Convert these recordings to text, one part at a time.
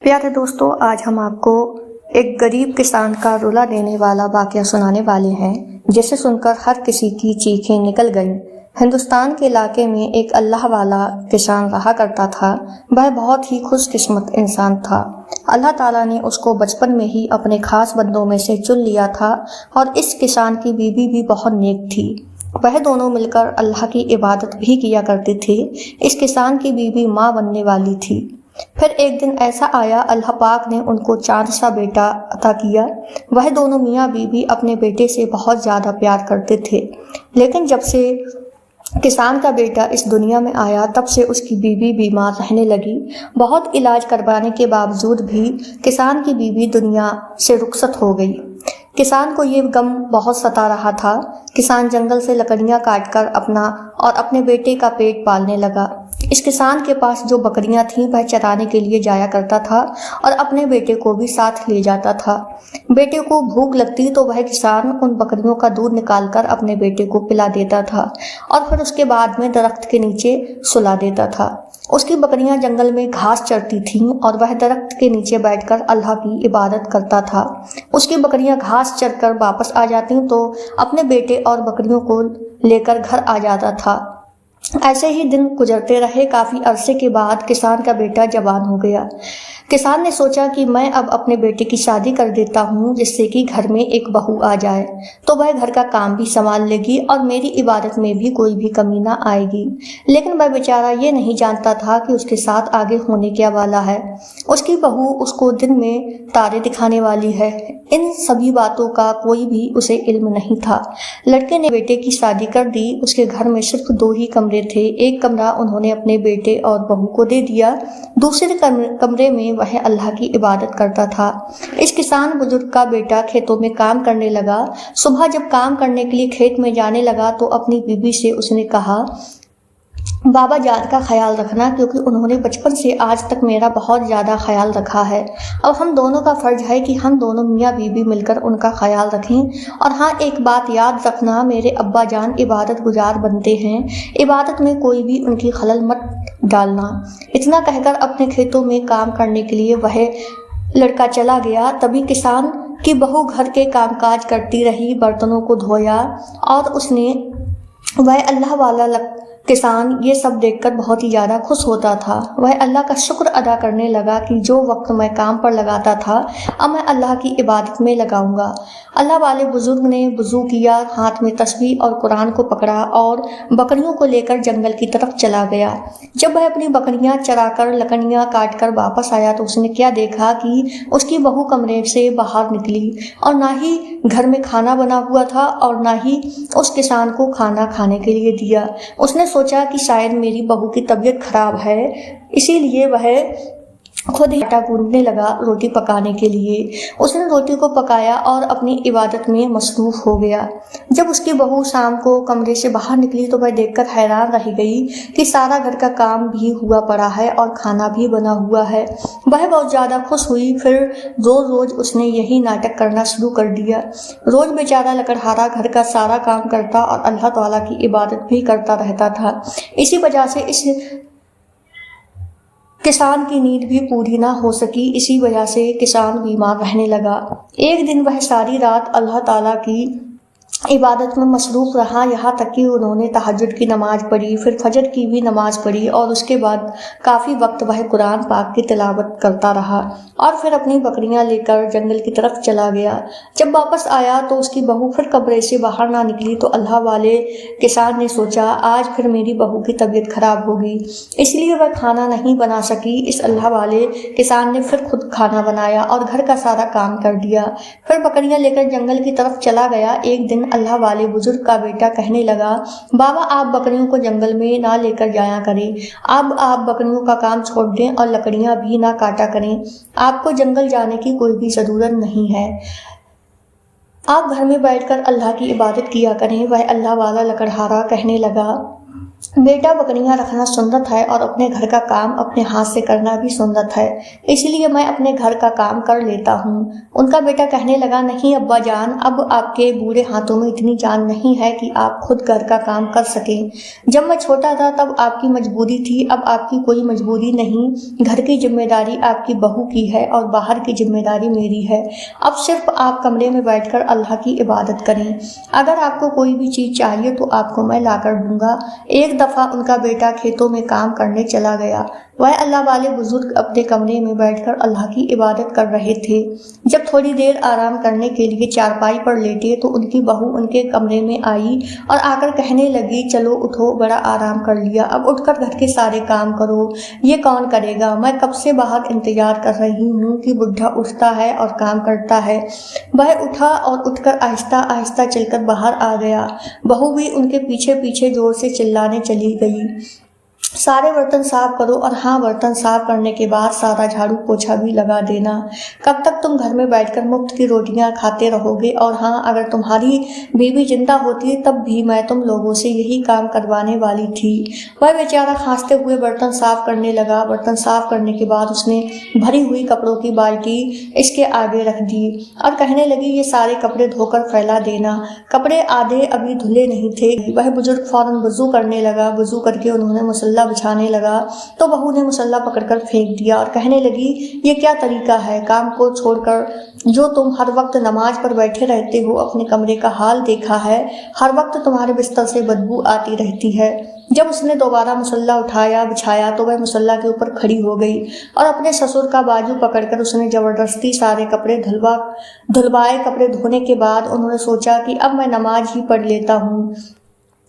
پیارے دوستو، آج ہم آپ کو ایک غریب کسان کا رلا دینے والا واقعہ سنانے والے ہیں، جسے سن کر ہر کسی کی چیخیں نکل گئیں۔ ہندوستان کے علاقے میں ایک اللہ والا کسان رہا کرتا تھا۔ وہ بہت ہی خوش قسمت انسان تھا۔ اللہ تعالیٰ نے اس کو بچپن میں ہی اپنے خاص بندوں میں سے چن لیا تھا، اور اس کسان کی بیوی بھی بہت نیک تھی۔ وہ دونوں مل کر اللہ کی عبادت بھی کیا کرتے تھے۔ اس کسان کی بیوی ماں بننے والی تھی۔ پھر ایک دن ایسا آیا، اللہ پاک نے ان کو چاند سا بیٹا عطا کیا۔ وہ دونوں میاں بیوی اپنے بیٹے سے بہت زیادہ پیار کرتے تھے، لیکن جب سے کسان کا بیٹا اس دنیا میں آیا، تب سے اس کی بیوی بیمار رہنے لگی۔ بہت علاج کروانے کے باوجود بھی کسان کی بیوی دنیا سے رخصت ہو گئی۔ کسان کو یہ غم بہت ستا رہا تھا۔ کسان جنگل سے لکڑیاں کاٹ کر اپنا اور اپنے بیٹے کا پیٹ پالنے لگا۔ اس کسان کے پاس جو بکریاں تھیں، وہ چرانے کے لیے جایا کرتا تھا اور اپنے بیٹے کو بھی ساتھ لے جاتا تھا۔ بیٹے کو بھوک لگتی تو وہ کسان ان بکریوں کا دودھ نکال کر اپنے بیٹے کو پلا دیتا تھا، اور پھر اس کے بعد میں درخت کے نیچے سلا دیتا تھا۔ اس کی بکریاں جنگل میں گھاس چرتی تھیں اور وہ درخت کے نیچے بیٹھ کر اللہ کی عبادت کرتا تھا۔ اس کی بکریاں گھاس چر کر واپس آ جاتی تو اپنے بیٹے اور بکریوں کو لے کر گھر آ جاتا تھا۔ ایسے ہی دن گزرتے رہے۔ کافی عرصے کے بعد کسان کا بیٹا جوان ہو گیا۔ کسان نے سوچا کہ میں اب اپنے بیٹے کی شادی کر دیتا ہوں، جس سے کہ گھر میں ایک بہو آ جائے تو وہ گھر کا کام بھی سنبھال لے گی اور میری عبادت میں بھی کوئی بھی کمی نہ آئے گی۔ لیکن وہ بیچارہ یہ نہیں جانتا تھا کہ اس کے ساتھ آگے ہونے کیا والا ہے۔ اس کی بہو اس کو دن میں تارے دکھانے والی ہے۔ ان سبھی باتوں کا کوئی بھی اسے علم نہیں تھا۔ لڑکے نے بیٹے کی شادی کر دی۔ اس کے گھر میں صرف 2 ہی کمرے تھے۔ ایک کمرہ انہوں نے اپنے بیٹے اور بہو کو دے دیا، دوسرے کمرے میں وہ اللہ کی عبادت کرتا تھا۔ اس کسان بزرگ کا بیٹا کھیتوں میں کام کرنے لگا۔ صبح جب کام کرنے کے لیے کھیت میں جانے لگا تو اپنی بیوی سے اس نے کہا، بابا جان کا خیال رکھنا، کیونکہ انہوں نے بچپن سے آج تک میرا بہت زیادہ خیال رکھا ہے۔ اب ہم دونوں کا فرض ہے کہ ہم دونوں میاں بیوی مل کر ان کا خیال رکھیں۔ اور ہاں، ایک بات یاد رکھنا، میرے ابا جان عبادت گزار بنتے ہیں، عبادت میں کوئی بھی ان کی خلل مت ڈالنا۔ اتنا کہہ کر اپنے کھیتوں میں کام کرنے کے لیے وہ لڑکا چلا گیا۔ تبھی کسان کی بہو گھر کے کام کاج کرتی رہی، برتنوں کو دھویا، اور وہ اللہ والا کسان یہ سب دیکھ کر بہت ہی زیادہ خوش ہوتا تھا۔ وہ اللہ کا شکر ادا کرنے لگا کہ جو وقت میں کام پر لگاتا تھا، اب میں اللہ کی عبادت میں لگاؤں گا۔ اللہ والے بزرگ نے وضو کیا، ہاتھ میں تسبیح اور قرآن کو پکڑا اور بکریوں کو لے کر جنگل کی طرف چلا گیا۔ جب وہ اپنی بکریاں چرا کر لکڑیاں کاٹ کر واپس آیا تو اس نے کیا دیکھا کہ اس کی بہو کمرے سے باہر نکلی، اور نہ ہی گھر میں کھانا بنا ہوا تھا اور نہ ہی اس کسان کو کھانا کھانے کے لیے دیا۔ اس نے سوچا کہ شاید میری بہو کی طبیعت خراب ہے، اسی لیے وہ خود ہی آٹا گوندنے لگا روٹی پکانے کے لیے۔ اس نے روٹی کو پکایا اور اپنی عبادت میں مصروف ہو گیا۔ جب اس کی بہو شام کو کمرے سے باہر نکلی تو وہ دیکھ کر حیران رہ گئی کہ سارا گھر کا کام بھی ہوا پڑا ہے اور کھانا بھی بنا ہوا ہے۔ وہ بہت زیادہ خوش ہوئی۔ پھر روز اس نے یہی ناٹک کرنا شروع کر دیا۔ روز بیچارہ لکڑہارا گھر کا سارا کام کرتا اور اللہ تعالیٰ کی عبادت بھی کرتا رہتا تھا۔ اسی وجہ سے اس کسان کی نیند بھی پوری نہ ہو سکی۔ اسی وجہ سے کسان بیمار رہنے لگا۔ ایک دن وہ ساری رات اللہ تعالیٰ کی عبادت میں مصروف رہا، یہاں تک کہ انہوں نے تہجد کی نماز پڑھی، پھر فجر کی بھی نماز پڑھی، اور اس کے بعد کافی وقت وہ قرآن پاک کی تلاوت کرتا رہا، اور پھر اپنی بکریاں لے کر جنگل کی طرف چلا گیا۔ جب واپس آیا تو اس کی بہو پھر کمرے سے باہر نہ نکلی تو اللہ والے کسان نے سوچا، آج پھر میری بہو کی طبیعت خراب ہوگی، اس لیے وہ کھانا نہیں بنا سکی۔ اس اللہ والے کسان نے پھر خود کھانا بنایا اور گھر کا سارا کام کر دیا، پھر بکریاں لے کر جنگل کی طرف چلا گیا۔ ایک دن اللہ والے بزرگ کا بیٹا کہنے لگا، بابا آپ بکریوں کو جنگل میں نہ لے کر جایا کریں، اب آپ بکریوں کا کام چھوڑ دیں اور لکڑیاں بھی نہ کاٹا کریں، آپ کو جنگل جانے کی کوئی بھی ضرورت نہیں ہے، آپ گھر میں بیٹھ کر اللہ کی عبادت کیا کریں۔ وہ اللہ والا لکڑہارا کہنے لگا، बेटा बकरियां रखना सुन्नत है और अपने घर का काम अपने हाथ से करना भी सुन्नत है, इसलिए मैं अपने घर का काम कर लेता हूँ। उनका बेटा कहने लगा, नहीं अब्बा जान, अब आपके बूढ़े हाथों में इतनी जान नहीं है कि आप खुद घर का काम कर सकें। जब मैं छोटा था तब आपकी मजबूरी थी, अब आपकी कोई मजबूरी नहीं। घर की जिम्मेदारी आपकी बहू की है और बाहर की जिम्मेदारी मेरी है। अब सिर्फ आप कमरे में बैठकर अल्लाह की इबादत करें। अगर आपको कोई भी चीज़ चाहिए तो आपको मैं ला कर दूंगा। एक दफा उनका बेटा खेतों में काम करने चला गया। वह अल्लाह वाले बुजुर्ग अपने कमरे में बैठकर अल्लाह की इबादत कर रहे थे। जब थोड़ी देर आराम करने के लिए चारपाई पर लेटे तो उनकी बहू उनके कमरे में आई और आकर कहने लगी, चलो उठो, बड़ा आराम कर लिया, अब उठकर घर के सारे काम करो। ये कौन करेगा? मैं कब से बाहर इंतजार कर रही हूँ कि बुढ़ा उठता है और काम करता है। वह उठा और उठकर आहिस्ता आहिस्ता चलकर बाहर आ गया। बहू भी उनके पीछे पीछे जोर से चिल्लाने चली गई, सारे बर्तन साफ करो। और हाँ, बर्तन साफ करने के बाद सारा झाड़ू पोछा भी लगा देना। कब तक तुम घर में बैठकर मुफ्त की रोटियां खाते रहोगे? और हाँ, अगर तुम्हारी बीवी जिंदा होती तब भी मैं तुम लोगों से यही काम करवाने वाली थी। वह बेचारा खांसते हुए बर्तन साफ करने लगा। बर्तन साफ करने के बाद उसने भरी हुई कपड़ों की बाल्टी इसके आगे रख दी और कहने लगी, ये सारे कपड़े धोकर फैला देना। कपड़े आधे अभी धुले नहीं थे। वह बुजुर्ग फौरन वजू करने लगा। वजू करके उन्होंने मुसल्ला बिछाने लगा तो बहू ने मुसल्ला पकड़कर फेंक दिया और कहने लगी, ये क्या तरीका है? काम को छोड़कर जो तुम हर वक्त नमाज पर बैठे रहते हो, अपने कमरे का हाल देखा है? हर वक्त तुम्हारे बिस्तर से बदबू आती रहती है। जब उसने दोबारा मुसल्ला उठाया बिछाया तो वह मुसल्ला के ऊपर खड़ी हो गई और अपने ससुर का बाजू पकड़कर उसने जबरदस्ती सारे कपड़े धुलवाए। कपड़े धोने के बाद उन्होंने सोचा कि अब मैं नमाज ही पढ़ लेता हूँ,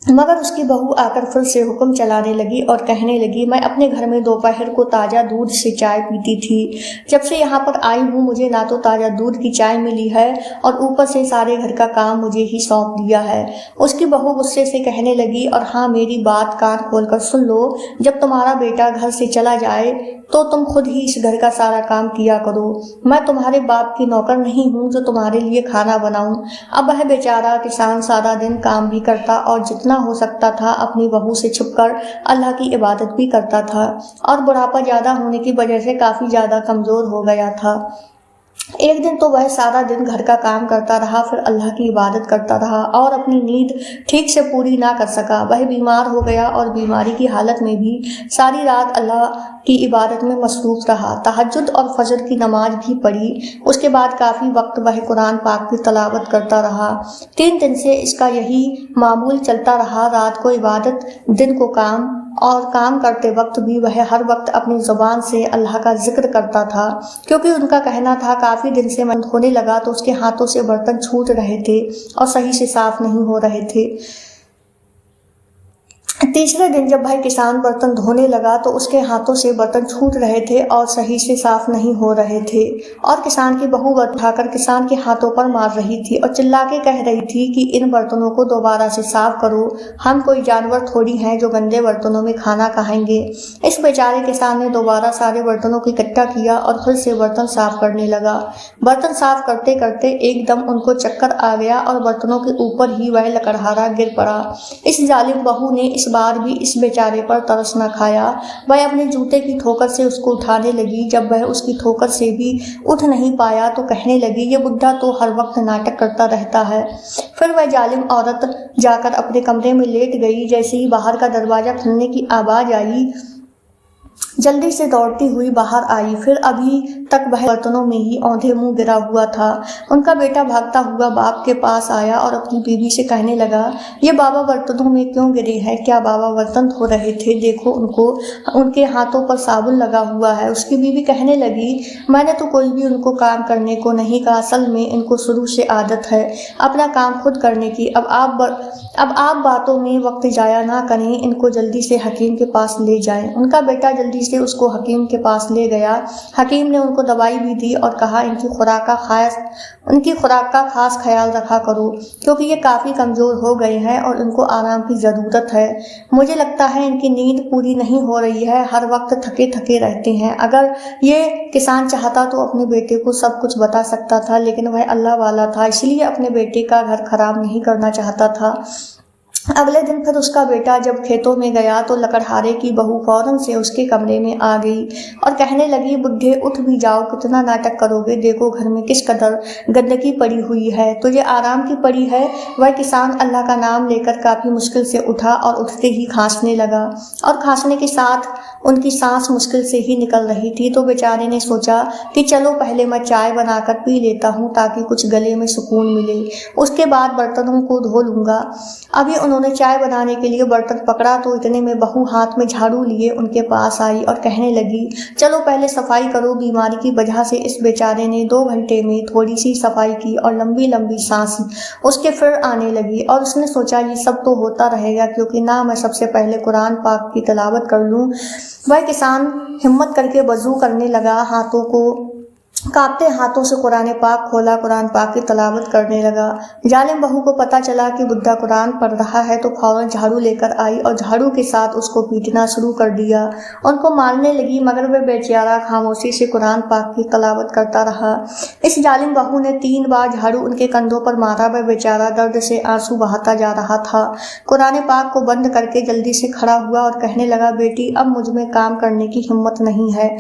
मगर उसकी बहू आकर फिर से हुक्म चलाने लगी और कहने लगी, मैं अपने घर में दोपहर को ताज़ा दूध से चाय पीती थी। जब से यहाँ पर आई हूँ मुझे ना तो ताज़ा दूध की चाय मिली है और ऊपर से सारे घर का काम मुझे ही सौंप दिया है। उसकी बहू गुस्से से कहने लगी, और हाँ, मेरी बात कान खोलकर सुन लो, जब तुम्हारा बेटा घर से चला जाए तो तुम खुद ही इस घर का सारा काम किया करो। मैं तुम्हारे बाप की नौकर नहीं हूँ जो तुम्हारे लिए खाना बनाऊं। अब वह बेचारा किसान सारा दिन काम भी करता और जितना हो सकता था अपनी बहू से छुपकर अल्लाह की इबादत भी करता था और बुढ़ापा ज्यादा होने की वजह से काफी ज्यादा कमजोर हो गया था। एक दिन तो वह सारा दिन घर का काम करता रहा, फिर अल्लाह की इबादत करता रहा और अपनी नींद ठीक से पूरी ना कर सका। वह बीमार हो गया और बीमारी की हालत में भी सारी रात अल्लाह की इबादत में मसरूफ रहा। तहज्जुद और फजर की नमाज भी पढ़ी। उसके बाद काफ़ी वक्त वह कुरान पाक की तलावत करता रहा। 3 दिन से इसका यही मामूल चलता रहा, रात को इबादत, दिन को काम। और काम करते वक्त भी वह हर वक्त अपनी ज़ुबान से अल्लाह का जिक्र करता था, क्योंकि उनका कहना था काफ़ी दिन से मन होने लगा तो उसके हाथों से बर्तन छूट रहे थे और सही से साफ नहीं हो रहे थे। तीसरे दिन जब भाई किसान बर्तन धोने लगा तो उसके हाथों से बर्तन छूट रहे थे और सही से साफ नहीं हो रहे थे और किसान की बहू उठाकर किसान के हाथों पर मार रही थी और चिल्ला के कह रही थी कि इन बर्तनों को दोबारा से साफ करो, हम कोई जानवर थोड़ी हैं जो गंदे बर्तनों में खाना खाएंगे। इस बेचारे किसान ने दोबारा सारे बर्तनों को इकट्ठा किया और फिर से बर्तन साफ करने लगा। बर्तन साफ करते करते एकदम उनको चक्कर आ गया और बर्तनों के ऊपर ही वह लकड़हारा गिर पड़ा। इस जालिम बहू ने इस बार भी इस बेचारे पर तरस न खाया। वह अपने जूते की ठोकर से उसको उठाने लगी। जब वह उसकी ठोकर से भी उठ नहीं पाया तो कहने लगी, ये बुढ़ा तो हर वक्त नाटक करता रहता है। फिर वह जालिम औरत जाकर अपने कमरे में लेट गई। जैसे ही बाहर का दरवाजा खुलने की आवाज आई, जल्दी से दौड़ती हुई बाहर आई। फिर अभी तक वह बर्तनों में ही औंधे मुंह गिरा हुआ था। उनका बेटा भागता हुआ बाप के पास आया और अपनी बीवी से कहने लगा, ये बाबा बर्तनों में क्यों गिरे हैं? क्या बाबा बर्तन धो रहे थे? देखो उनको, उनके हाथों पर साबुन लगा हुआ है। उसकी बीवी कहने लगी, मैंने तो कोई भी उनको काम करने को नहीं कहा, असल में इनको शुरू से आदत है अपना काम खुद करने की। अब आप बातों में वक्त जाया ना करें, इनको जल्दी से हकीम के पास ले जाएं। उनका बेटा जल्दी से उसको हकीम के पास ले गया। हकीम ने उनको दवाई भी दी और कहा, इनकी खुराक का खास ख्याल रखा करो, क्योंकि ये काफ़ी कमज़ोर हो गए हैं और इनको आराम की ज़रूरत है। मुझे लगता है इनकी नींद पूरी नहीं हो रही है, हर वक्त थके थके रहते हैं। अगर ये किसान चाहता तो अपने बेटे को सब कुछ बता सकता था, लेकिन वह अल्लाह वाला था, इसलिए अपने बेटे का घर खराब नहीं करना चाहता था। अगले दिन फिर उसका बेटा जब खेतों में गया तो लकड़हारे की बहू फौरन से उसके कमरे में आ गई और कहने लगी, बुढ़े उठ भी जाओ, कितना नाटक करोगे, देखो घर में किस कदर गंदगी पड़ी हुई है, तुझे आराम की पड़ी है। वह किसान अल्लाह का नाम लेकर काफी मुश्किल से उठा और उठते ही खांसने लगा और खांसने के साथ उनकी सांस मुश्किल से ही निकल रही थी। तो बेचारे ने सोचा कि चलो पहले मैं चाय बनाकर पी लेता हूँ ताकि कुछ गले में सुकून मिले, उसके बाद बर्तनों को धो लूंगा। अभी उन्होंने चाय बनाने के लिए बर्तन पकड़ा तो इतने में बहू हाथ में झाड़ू लिए उनके पास आई और कहने लगी, चलो पहले सफाई करो। बीमारी की वजह से इस बेचारे ने 2 घंटे में थोड़ी सी सफाई की और लंबी लंबी सांस उसके फिर आने लगी और उसने सोचा ये सब तो होता रहेगा, क्योंकि ना मैं सबसे पहले कुरान पाक की तिलावत कर लूं। वह किसान हिम्मत करके वजू करने लगा, हाथों को कांपते हाथों से कुरान पाक खोला, कुरान पाक की तिलावत करने लगा। जालिम बहू को पता चला कि बुड्ढा कुरान पढ़ रहा है तो फौरन झाड़ू लेकर आई और झाड़ू के साथ उसको पीटना शुरू कर दिया, उनको मारने लगी, मगर वह बेचारा खामोशी से कुरान पाक की तिलावत करता रहा। इस जालिम बहू ने 3 बार झाड़ू उनके कंधों पर मारा। वह बेचारा दर्द से आंसू बहाता जा रहा था। कुरान पाक को बंद करके जल्दी से खड़ा हुआ और कहने लगा, बेटी अब मुझ में काम करने की हिम्मत नहीं है,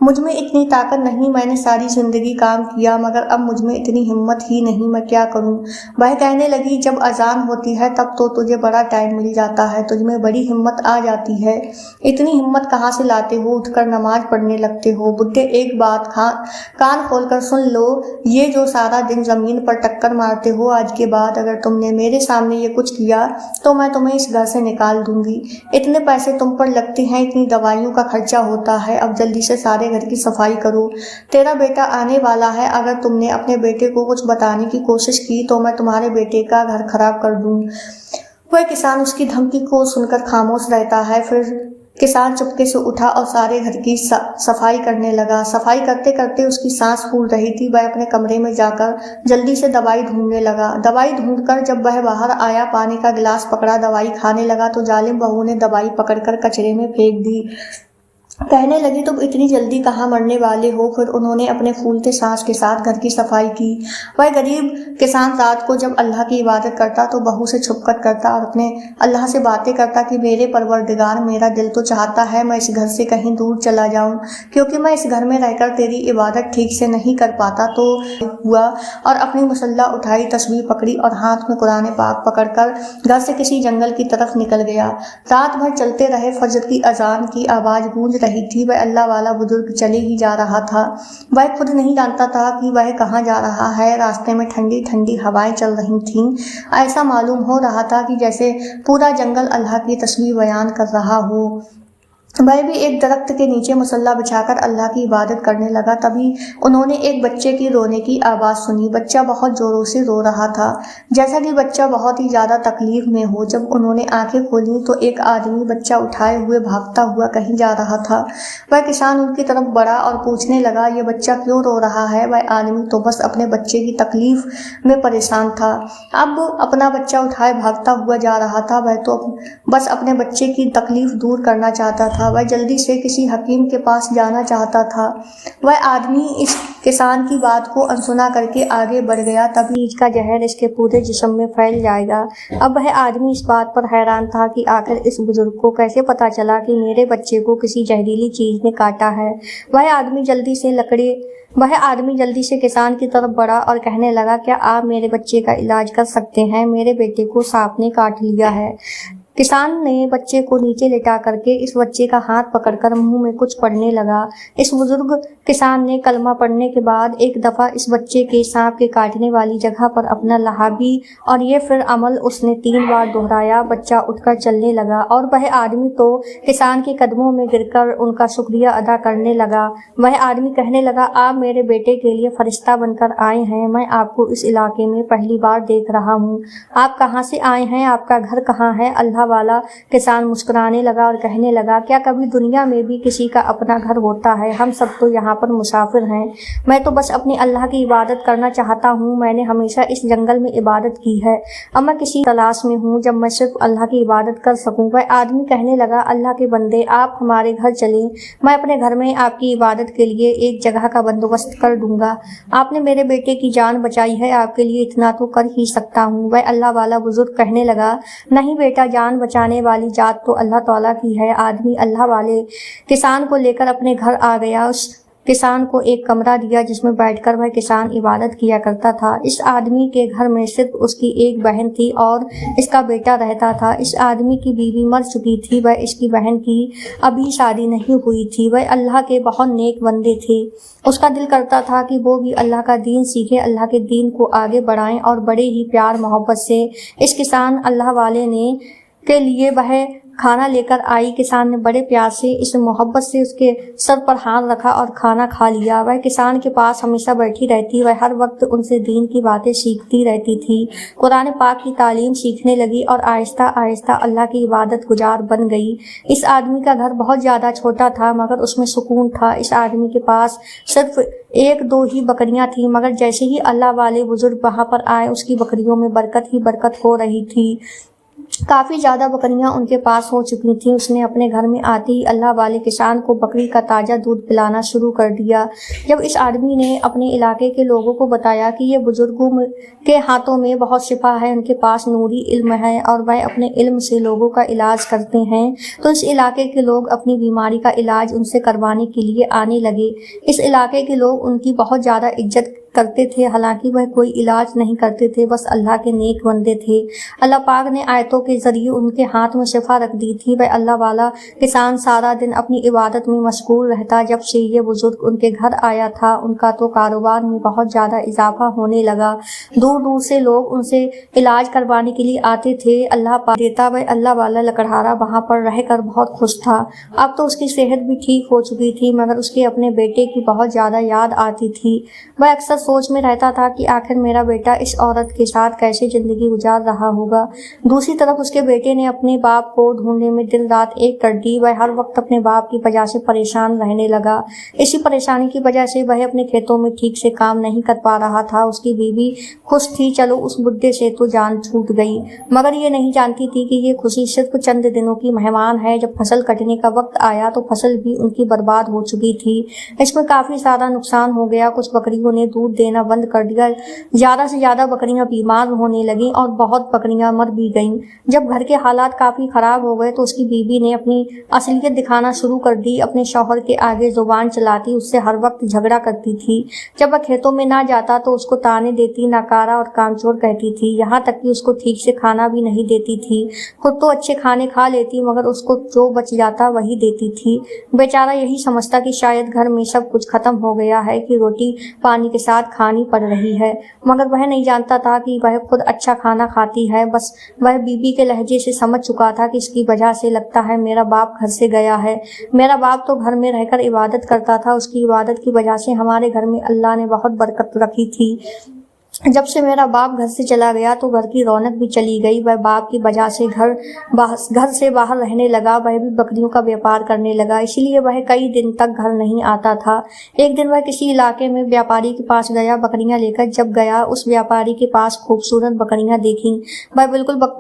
मुझ में इतनी ताकत नहीं, मैंने सारी जिंदगी काम किया मगर अब मुझ में इतनी हिम्मत ही नहीं, मैं क्या करूं। वह कहने लगी, जब अजान होती है तब तो तुझे बड़ा टाइम मिल जाता है, तुझ में बड़ी हिम्मत आ जाती है, इतनी हिम्मत कहाँ से लाते हो, उठकर नमाज पढ़ने लगते हो। बुड्ढे एक बात कान खोलकर सुन लो, ये जो सारा दिन जमीन पर टक्कर मारते हो, आज के बाद अगर तुमने मेरे सामने ये कुछ किया तो मैं तुम्हें इस घर से निकाल दूंगी। इतने पैसे तुम पर लगते हैं, इतनी दवाइयों का खर्चा होता है, अब जल्दी से सारे घर की सफाई करो, तेरा बेटा आने वाला है, अगर तुमने अपने बेटे को कुछ बताने की कोशिश की तो मैं तुम्हारे बेटे का घर खराब कर दूं। वह किसान उसकी धमकी को सुनकर खामोश रहता है। फिर किसान चुपके से उठा और सारे घर की सफाई करने लगा। सफाई करते करते उसकी सांस फूल रही थी। वह अपने कमरे में जाकर जल्दी से दवाई ढूंढने लगा। दवाई ढूंढकर जब वह बाहर आया, पानी का गिलास पकड़ा, दवाई खाने लगा तो जालिम बहू ने दवाई पकड़कर कचरे में फेंक दी। कहने लगी, तुम इतनी जल्दी कहाँ मरने वाले हो। फिर उन्होंने अपने फूलते सांस के साथ घर की सफाई की। वह गरीब किसान रात को जब अल्लाह की इबादत करता तो बहू से छुपकर करता और अपने अल्लाह से बातें करता कि मेरे परवरदिगार, मेरा दिल तो चाहता है मैं इस घर से कहीं दूर चला जाऊं, क्योंकि मैं इस घर में रहकर तेरी इबादत ठीक से नहीं कर पाता। तो हुआ और अपनी मुसल्ला उठाई, तस्बीह पकड़ी और हाथ में कुरान पाक पकड़कर घर से किसी जंगल की तरफ निकल गया। रात भर चलते रहे। फजर की अजान की आवाज गूंज रही थी। वह अल्लाह वाला बुजुर्ग चले ही जा रहा था। वह खुद नहीं जानता था कि वह कहाँ जा रहा है। रास्ते में ठंडी ठंडी हवाएं चल रही थीं। ऐसा मालूम हो रहा था कि जैसे पूरा जंगल अल्लाह की तस्बीह बयान कर रहा हो। वह भी एक दरख्त के नीचे मुसल्ला बिछाकर अल्लाह की इबादत करने लगा। तभी उन्होंने एक बच्चे की रोने की आवाज़ सुनी। बच्चा बहुत जोरों से रो रहा था, जैसा कि बच्चा बहुत ही ज़्यादा तकलीफ में हो। जब उन्होंने आंखें खोली तो एक आदमी बच्चा उठाए हुए भागता हुआ कहीं जा रहा था। वह किसान उनकी तरफ बढ़ा और पूछने लगा, ये बच्चा क्यों रो रहा है। वह आदमी तो बस अपने बच्चे की तकलीफ में परेशान था। अब अपना बच्चा उठाए भागता हुआ जा रहा था। वह तो बस अपने बच्चे की तकलीफ दूर करना चाहता था। वह जल्दी से किसी हकीम के पास जाना चाहता था। वह आदमी इस किसान की बात को अनसुना करके आगे बढ़ गया। तभी नीच का जहर इसके पूरे जिस्म में फैल जाएगा। अब वह आदमी इस बात पर हैरान था कि आखिर इस बुजुर्ग को कैसे पता चला कि मेरे बच्चे को किसी जहरीली चीज ने काटा है। वह आदमी जल्दी से किसान की तरफ बढ़ा और कहने लगा, क्या आप मेरे बच्चे का इलाज कर सकते हैं, मेरे बेटे को सांप ने काट लिया है। किसान ने बच्चे को नीचे लेटा करके इस बच्चे का हाथ पकड़कर मुंह में कुछ पढ़ने लगा। इस बुजुर्ग किसान ने कलमा पढ़ने के बाद एक दफा इस बच्चे के सांप के काटने वाली जगह पर अपना लहाबी और ये फिर अमल उसने 3 बार दोहराया। बच्चा उठकर चलने लगा और वह आदमी तो किसान के कदमों में गिरकर उनका शुक्रिया अदा करने लगा। वह आदमी कहने लगा, आप मेरे बेटे के लिए फरिश्ता बनकर आए हैं। मैं आपको इस इलाके में पहली बार देख रहा हूँ। आप कहाँ से आए हैं, आपका घर कहाँ है। अल्लाह वाला किसान मुस्कुराने लगा और कहने लगा, क्या कभी दुनिया में भी किसी का अपना घर होता है। हम सब तो यहाँ یہاں پر مسافر ہیں، میں تو بس اپنے اللہ کی عبادت کرنا چاہتا ہوں، میں نے ہمیشہ اس جنگل میں عبادت کی ہے، اب میں کسی تلاش میں ہوں جب میں صرف اللہ کی عبادت کر سکوں۔ وہ آدمی کہنے لگا، اللہ کے بندے، آپ ہمارے گھر چلیں، میں اپنے گھر میں آپ کی عبادت کے لیے ایک جگہ کا بندوبست کر دوں گا، آپ نے میرے بیٹے کی جان بچائی ہے، آپ کے لیے اتنا تو کر ہی سکتا ہوں۔ وہ اللہ والا بزرگ کہنے لگا، نہیں بیٹا، جان بچانے والی ذات تو اللہ تعالیٰ کی ہے۔ آدمی اللہ والے کسان کو لے کر اپنے گھر آ گیا، اس کسان کو ایک کمرہ دیا جس میں بیٹھ کر وہ کسان عبادت کیا کرتا تھا۔ اس آدمی کے گھر میں صرف اس کی ایک بہن تھی اور اس کا بیٹا رہتا تھا۔ اس آدمی کی بیوی مر چکی تھی، وہ اس کی بہن کی ابھی شادی نہیں ہوئی تھی۔ وہ اللہ کے بہت نیک بندے تھے، اس کا دل کرتا تھا کہ وہ بھی اللہ کا دین سیکھے، اللہ کے دین کو آگے بڑھائیں، اور بڑے ہی پیار محبت سے اس کسان اللہ والے نے کے لیے وہ کھانا لے کر آئی۔ کسان نے بڑے پیار سے، اس محبت سے اس کے سر پر ہاتھ رکھا اور کھانا کھا لیا۔ وہ کسان کے پاس ہمیشہ بیٹھی رہتی، وہ ہر وقت ان سے دین کی باتیں سیکھتی رہتی تھی، قرآن پاک کی تعلیم سیکھنے لگی اور آہستہ آہستہ اللہ کی عبادت گزار بن گئی۔ اس آدمی کا گھر بہت زیادہ چھوٹا تھا مگر اس میں سکون تھا۔ اس آدمی کے پاس صرف ایک دو ہی بکریاں تھیں، مگر جیسے ہی اللہ والے بزرگ وہاں پر آئے اس کی بکریوں میں برکت ہی برکت ہو رہی تھی۔ کافی زیادہ بکریاں ان کے پاس ہو چکی تھیں۔ اس نے اپنے گھر میں آتے ہی اللہ والے کسان کو بکری کا تازہ دودھ پلانا شروع کر دیا۔ جب اس آدمی نے اپنے علاقے کے لوگوں کو بتایا کہ یہ بزرگوں کے ہاتھوں میں بہت شفا ہے، ان کے پاس نوری علم ہے اور وہ اپنے علم سے لوگوں کا علاج کرتے ہیں، تو اس علاقے کے لوگ اپنی بیماری کا علاج ان سے کروانے کے لیے آنے لگے۔ اس علاقے کے لوگ ان کی بہت زیادہ عزت کرتے تھے، حالانکہ وہ کوئی علاج نہیں کرتے تھے، بس اللہ کے نیک بندے تھے۔ اللہ پاک نے آیتوں کے ذریعے ان کے ہاتھ میں شفا رکھ دی تھی۔ وہ اللہ والا کسان سارا دن اپنی عبادت میں مشغول رہتا۔ جب سے یہ بزرگ ان کے گھر آیا تھا ان کا تو کاروبار میں بہت زیادہ اضافہ ہونے لگا، دور دور سے لوگ ان سے علاج کروانے کے لیے آتے تھے۔ اللہ پاک دیتا، وہ اللہ والا لکڑہارا وہاں پر رہ کر بہت خوش تھا۔ اب تو اس کی صحت بھی ٹھیک ہو چکی تھی مگر اس کے اپنے بیٹے کی بہت زیادہ یاد آتی تھی۔ وہ اکثر سوچ میں رہتا تھا کہ آخر میرا بیٹا اس عورت کے ساتھ کیسے زندگی گزار رہا ہوگا۔ دوسری طرف اس کے بیٹے نے اپنے باپ کو ڈھونڈنے میں دن رات ایک کر دی۔ وہ ہر وقت اپنے باپ کی وجہ سے پریشان رہنے لگا۔ اسی پریشانی کی وجہ سے وہ اپنے کھیتوں میں ٹھیک سے کام نہیں کر پا رہا تھا۔ اس کی بیوی خوش تھی، چلو اس بڈھے سے تو جان چھوٹ گئی، مگر یہ نہیں جانتی تھی کہ یہ خوشی صرف چند دنوں کی مہمان ہے۔ جب فصل کٹنے کا وقت آیا تو فصل بھی ان کی برباد ہو چکی تھی، اس میں کافی زیادہ نقصان ہو گیا۔ کچھ بکریوں نے دودھ دینا بند کر دیا، زیادہ سے زیادہ بکریاں بیمار ہونے لگیں اور بہت بکریاں مر بھی گئیں۔ جب گھر کے حالات کافی خراب ہو گئے تو اس کی بیوی نے اپنی اصلیت دکھانا شروع کر دی۔ اپنے شوہر کے آگے زبان چلاتی، اس سے ہر وقت جھگڑا کرتی تھی۔ جب وہ کھیتوں میں نہ جاتا تو اس کو تانے دیتی، ناکارہ اور کامچور کہتی تھی، یہاں تک کہ اس کو ٹھیک سے کھانا بھی نہیں دیتی تھی۔ خود تو اچھے کھانے کھا لیتی مگر اس کو جو بچ جاتا وہی دیتی تھی۔ بیچارہ یہی سمجھتا کہ شاید گھر میں سب کچھ ختم ہو گیا ہے، کہ روٹی پانی کے ساتھ کھانی پڑ رہی ہے، مگر وہ نہیں جانتا تھا کہ وہ خود اچھا کھانا کھاتی ہے۔ بس وہ بیوی کے لہجے سے سمجھ چکا تھا کہ اس کی وجہ سے لگتا ہے میرا باپ گھر سے گیا ہے۔ میرا باپ تو گھر میں رہ کر عبادت کرتا تھا، اس کی عبادت کی وجہ سے ہمارے گھر میں اللہ نے بہت برکت رکھی تھی۔ جب سے میرا باپ گھر سے چلا گیا تو گھر کی رونق بھی چلی گئی۔ وہ باپ کی وجہ سے گھر سے باہر رہنے لگا، وہ بھی بکریوں کا بیپار کرنے لگا، اسی لیے وہ کئی دن تک گھر نہیں آتا تھا۔ ایک دن وہ کسی علاقے میں بیاپاری کے پاس گیا بکریاں لے کر۔ جب گیا اس بیاپاری کے پاس خوبصورت بکریاں دیکھیں، وہ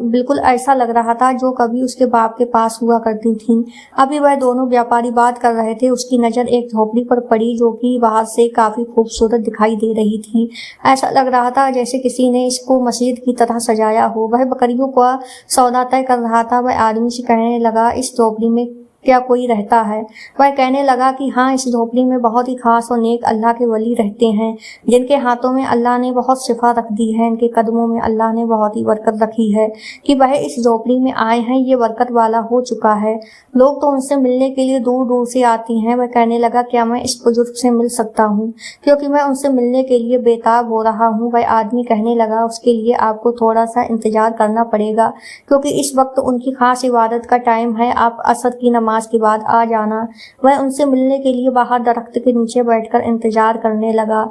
بالکل ایسا لگ رہا تھا جو کبھی اس کے باپ کے پاس ہوا کرتی تھیں۔ ابھی وہ دونوں بیاپاری بات کر رہے تھے، اس کی نظر ایک جھوپڑی پر پڑی جو کہ باہر سے کافی خوبصورت دکھائی دے رہی تھی۔ ایسا لگ رہا تھا جیسے کسی نے اس کو مسجد کی طرح سجایا ہو۔ وہ بکریوں کا سودا طے کر رہا تھا۔ وہ آدمی سے کہنے لگا، اس جھوپڑی میں کیا کوئی رہتا ہے؟ وہ کہنے لگا کہ ہاں، اس جھوپڑی میں بہت ہی خاص اور نیک اللہ کے ولی رہتے ہیں، جن کے ہاتھوں میں اللہ نے بہت شفا رکھ دی ہے، ان کے قدموں میں اللہ نے بہت ہی برکت رکھی ہے کہ وہ اس جھوپڑی میں آئے ہیں، یہ برکت والا ہو چکا ہے، لوگ تو ان سے ملنے کے لیے دور دور سے آتی ہیں۔ وہ کہنے لگا، کیا میں اس بزرگ سے مل سکتا ہوں؟ کیونکہ میں ان سے ملنے کے لیے بےتاب ہو رہا ہوں۔ وہ آدمی کہنے لگا، اس کے لیے آپ کو تھوڑا سا انتظار کرنا پڑے گا، کیونکہ اس وقت ان کی خاص عبادت کا ٹائم ہے، آپ عصر کی نماز کے بعد آ جانا۔ وہ ان سے ملنے کے لیے باہر درخت کے نیچے بیٹھ کر انتظار کرنے لگا۔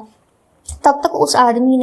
تب تک اس آدمی نے